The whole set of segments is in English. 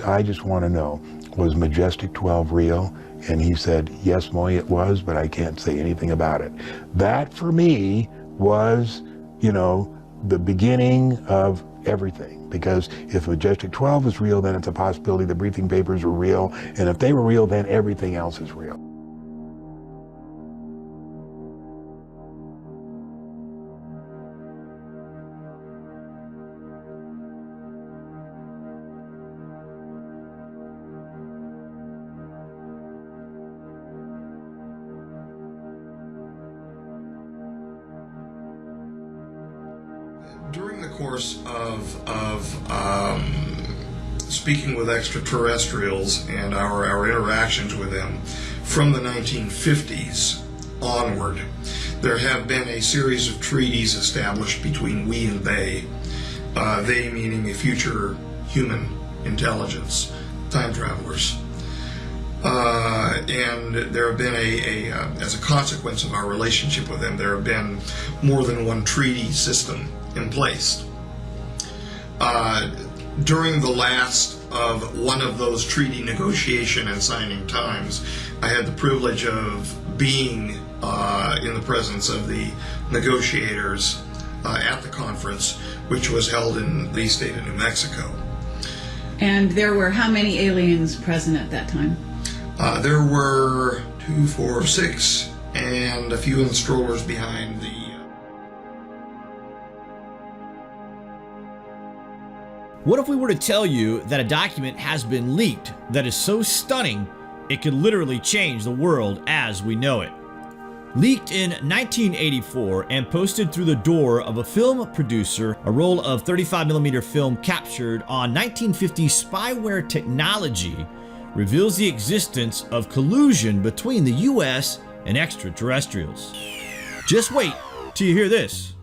I just want to know, was Majestic 12 real? And he said, yes, Moy, it was, but I can't say anything about it. That, for me, was, you know, the beginning of everything. Because if Majestic 12 is real, then it's a possibility the briefing papers were real. And if they were real, then everything else is real. During the course of speaking with extraterrestrials and our interactions with them from the 1950s onward, there have been a series of treaties established between we and they meaning a future human intelligence, time travelers. And there have been as a consequence of our relationship with them, there have been more than one treaty system in place. During the last of one of those treaty negotiation and signing times, I had the privilege of being in the presence of the negotiators at the conference, which was held in the state of New Mexico. And there were how many aliens present at that time? There were 2, 4, 6, and a few in the strollers behind the... What if we were to tell you that a document has been leaked that is so stunning it could literally change the world as we know it? Leaked in 1984 and posted through the door of a film producer, a roll of 35mm film captured on 1950 spyware technology reveals the existence of collusion between the US and extraterrestrials. Just wait till you hear this.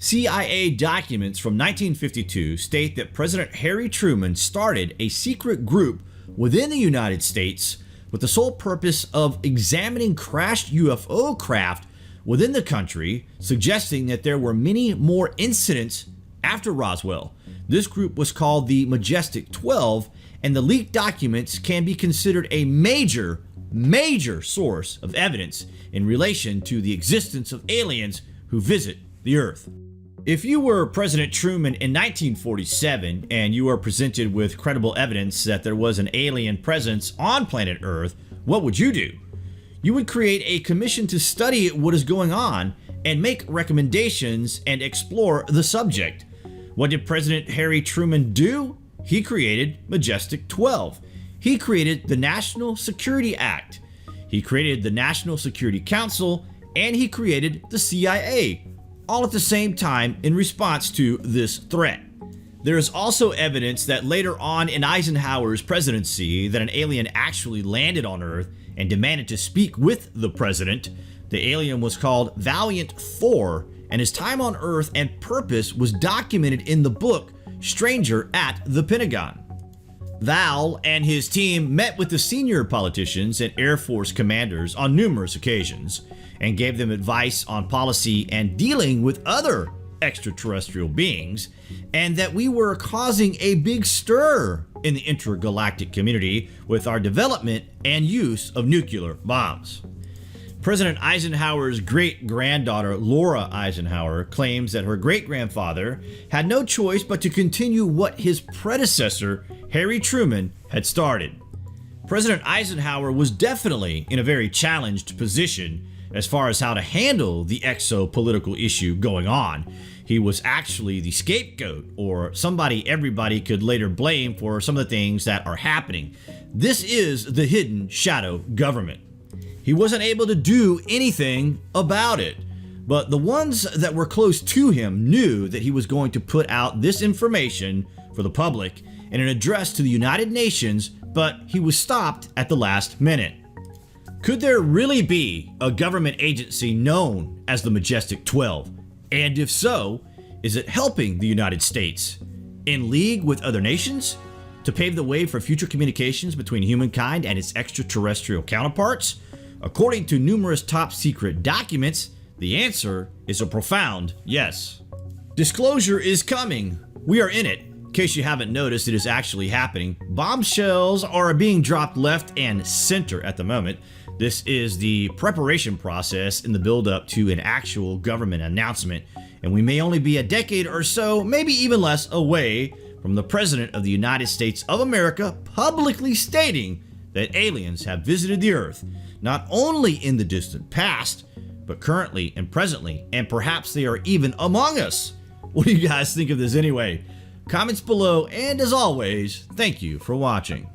CIA documents from 1952 state that President Harry Truman started a secret group within the United States with the sole purpose of examining crashed UFO craft within the country, suggesting that there were many more incidents after Roswell. This group was called the Majestic 12, and the leaked documents can be considered a major source of evidence in relation to the existence of aliens who visit the Earth. If you were President Truman in 1947 and you were presented with credible evidence that there was an alien presence on planet Earth, what would you do? You would create a commission to study what is going on and make recommendations and explore the subject. What did President Harry Truman do? He created Majestic 12. He created the National Security Act. He created the National Security Council, and he created the CIA, all at the same time in response to this threat. There is also evidence that later on in Eisenhower's presidency that an alien actually landed on Earth and demanded to speak with the president. The alien was called Valiant Thor, and his time on Earth and purpose was documented in the book Stranger at the Pentagon. Val and his team met with the senior politicians and Air Force commanders on numerous occasions and gave them advice on policy and dealing with other extraterrestrial beings, and that we were causing a big stir in the intergalactic community with our development and use of nuclear bombs. President Eisenhower's great-granddaughter, Laura Eisenhower, claims that her great-grandfather had no choice but to continue what his predecessor, Harry Truman, had started. President Eisenhower was definitely in a very challenged position as far as how to handle the exo-political issue going on. He was actually the scapegoat, or somebody everybody could later blame for some of the things that are happening. This is the hidden shadow government. He wasn't able to do anything about it, but the ones that were close to him knew that he was going to put out this information for the public in an address to the United Nations, but he was stopped at the last minute. Could there really be a government agency known as the Majestic 12? And if so, is it helping the United States in league with other nations to pave the way for future communications between humankind and its extraterrestrial counterparts? According to numerous top secret documents, the answer is a profound yes. Disclosure is coming. We are in it, In case you haven't noticed, it is actually happening. Bombshells are being dropped left and center at the moment. This is the preparation process in the build-up to an actual government announcement, and we may only be a decade or so, maybe even less, away from the President of the United States of America publicly stating that aliens have visited the Earth, not only in the distant past, but currently and presently, and perhaps they are even among us. What do you guys think of this anyway? Comments below, and as always, thank you for watching.